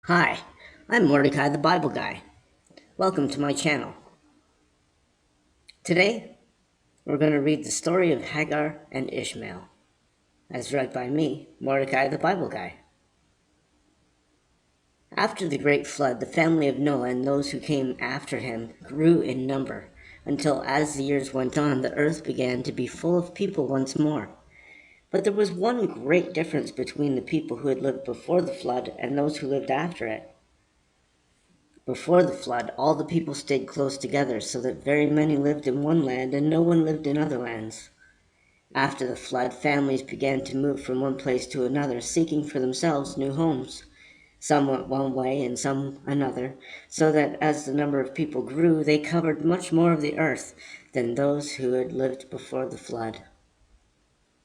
Hi, I'm Mordichai the Bible Guy. Welcome to my channel. Today, we're going to read the story of Hagar and Ishmael, as read by me, Mordichai the Bible Guy. After the great flood, the family of Noah and those who came after him grew in number, until as the years went on, the earth began to be full of people once more. But there was one great difference between the people who had lived before the flood and those who lived after it. Before the flood, all the people stayed close together, so that very many lived in one land and no one lived in other lands. After the flood, families began to move from one place to another, seeking for themselves new homes. Some went one way and some another, so that as the number of people grew, they covered much more of the earth than those who had lived before the flood.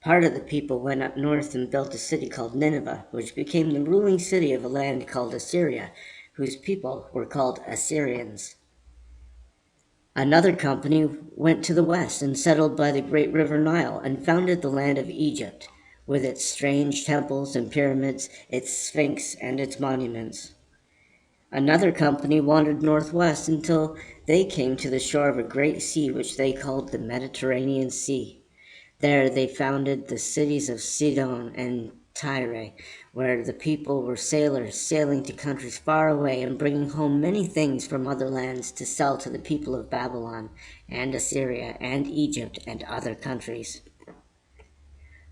Part of the people went up north and built a city called Nineveh, which became the ruling city of a land called Assyria, whose people were called Assyrians. Another company went to the west and settled by the great river Nile and founded the land of Egypt, with its strange temples and pyramids, its sphinx and its monuments. Another company wandered northwest until they came to the shore of a great sea which they called the Mediterranean Sea. There they founded the cities of Sidon and Tyre, where the people were sailors sailing to countries far away and bringing home many things from other lands to sell to the people of Babylon and Assyria and Egypt and other countries.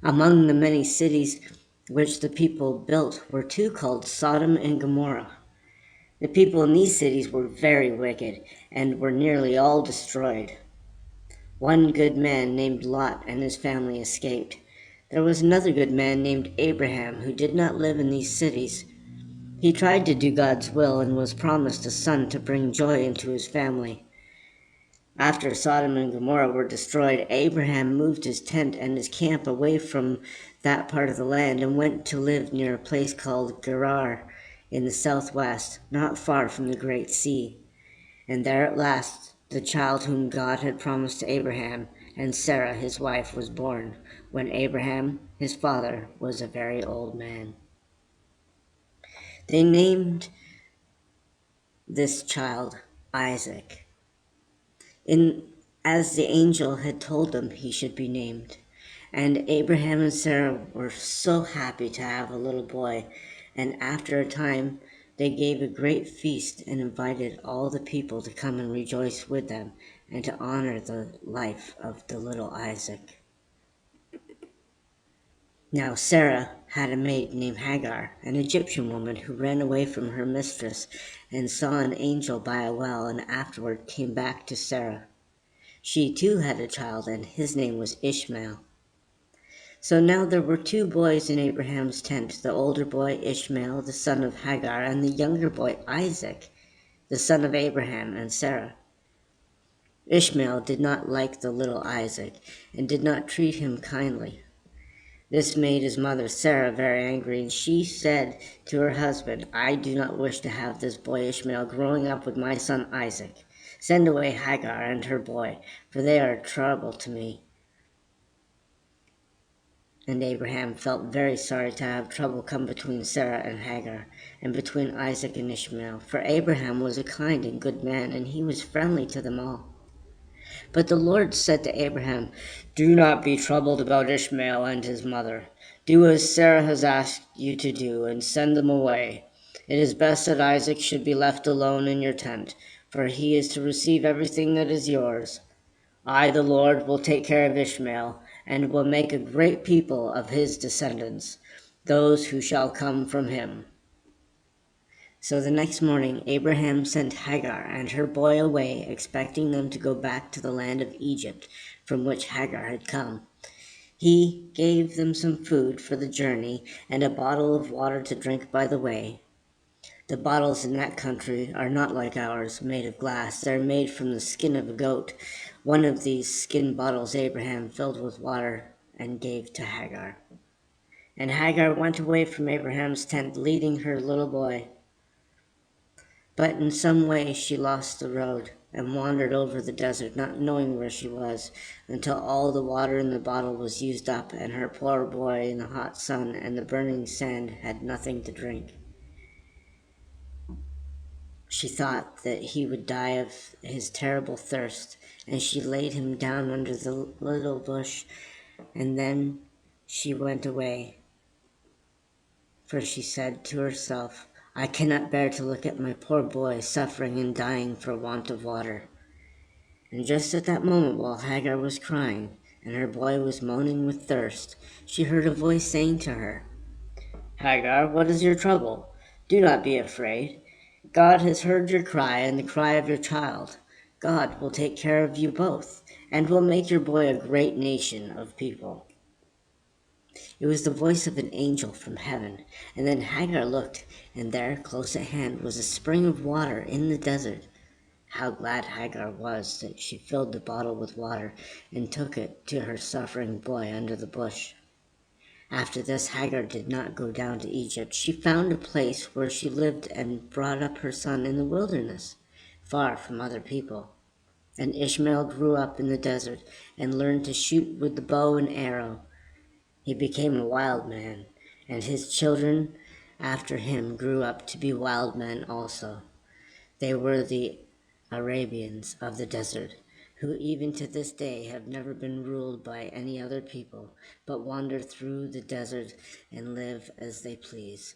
Among the many cities which the people built were two called Sodom and Gomorrah. The people in these cities were very wicked and were nearly all destroyed. One good man named Lot and his family escaped. There was another good man named Abraham who did not live in these cities. He tried to do God's will and was promised a son to bring joy into his family. After Sodom and Gomorrah were destroyed, Abraham moved his tent and his camp away from that part of the land and went to live near a place called Gerar in the southwest, not far from the Great Sea. And there at last the child whom God had promised to Abraham and Sarah his wife was born, when Abraham his father was a very old man. They named this child Isaac, as the angel had told them he should be named. And Abraham and Sarah were so happy to have a little boy, and after a time they gave a great feast and invited all the people to come and rejoice with them and to honor the life of the little Isaac. Now Sarah had a maid named Hagar, an Egyptian woman who ran away from her mistress and saw an angel by a well and afterward came back to Sarah. She too had a child, and his name was Ishmael. So now there were two boys in Abraham's tent, the older boy Ishmael, the son of Hagar, and the younger boy Isaac, the son of Abraham and Sarah. Ishmael did not like the little Isaac, and did not treat him kindly. This made his mother Sarah very angry, and she said to her husband, "I do not wish to have this boy Ishmael growing up with my son Isaac. Send away Hagar and her boy, for they are a trouble to me." And Abraham felt very sorry to have trouble come between Sarah and Hagar, and between Isaac and Ishmael, for Abraham was a kind and good man, and he was friendly to them all. But the Lord said to Abraham, "Do not be troubled about Ishmael and his mother. Do as Sarah has asked you to do, and send them away. It is best that Isaac should be left alone in your tent, for he is to receive everything that is yours. I, the Lord, will take care of Ishmael, and will make a great people of his descendants, those who shall come from him." So the next morning Abraham sent Hagar and her boy away, expecting them to go back to the land of Egypt, from which Hagar had come. He gave them some food for the journey and a bottle of water to drink by the way. The bottles in that country are not like ours, made of glass. They are made from the skin of a goat. One of these skin bottles Abraham filled with water and gave to Hagar. And Hagar went away from Abraham's tent, leading her little boy. But in some way she lost the road and wandered over the desert, not knowing where she was, until all the water in the bottle was used up, and her poor boy in the hot sun and the burning sand had nothing to drink. She thought that he would die of his terrible thirst, and she laid him down under the little bush, and then she went away. For she said to herself, I cannot bear to look at my poor boy suffering and dying for want of water. And just at that moment, while Hagar was crying, and her boy was moaning with thirst, she heard a voice saying to her, Hagar, what is your trouble? Do not be afraid. God has heard your cry and the cry of your child. God will take care of you both, and will make your boy a great nation of people. It was the voice of an angel from heaven, and then Hagar looked, and there, close at hand, was a spring of water in the desert. How glad Hagar was that she filled the bottle with water and took it to her suffering boy under the bush. After this, Hagar did not go down to Egypt. She found a place where she lived and brought up her son in the wilderness, far from other people. And Ishmael grew up in the desert and learned to shoot with the bow and arrow. He became a wild man, and his children after him grew up to be wild men also. They were the Arabians of the desert, who even to this day have never been ruled by any other people, but wander through the desert and live as they please.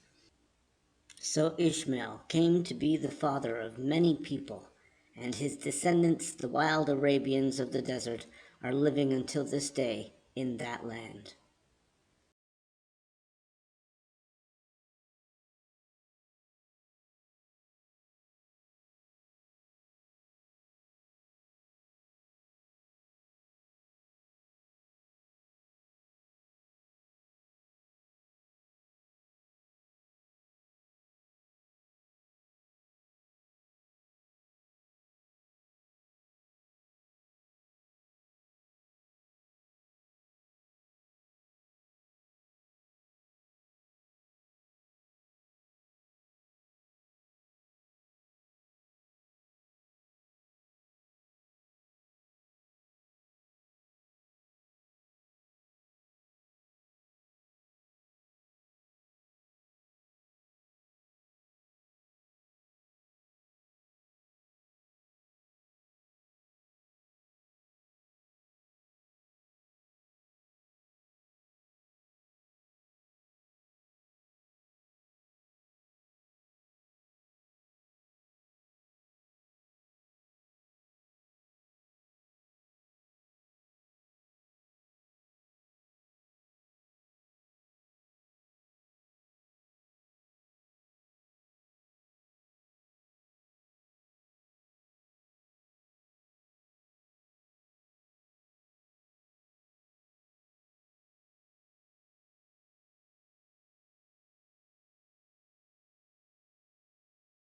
So Ishmael came to be the father of many people, and his descendants, the wild Arabians of the desert, are living until this day in that land.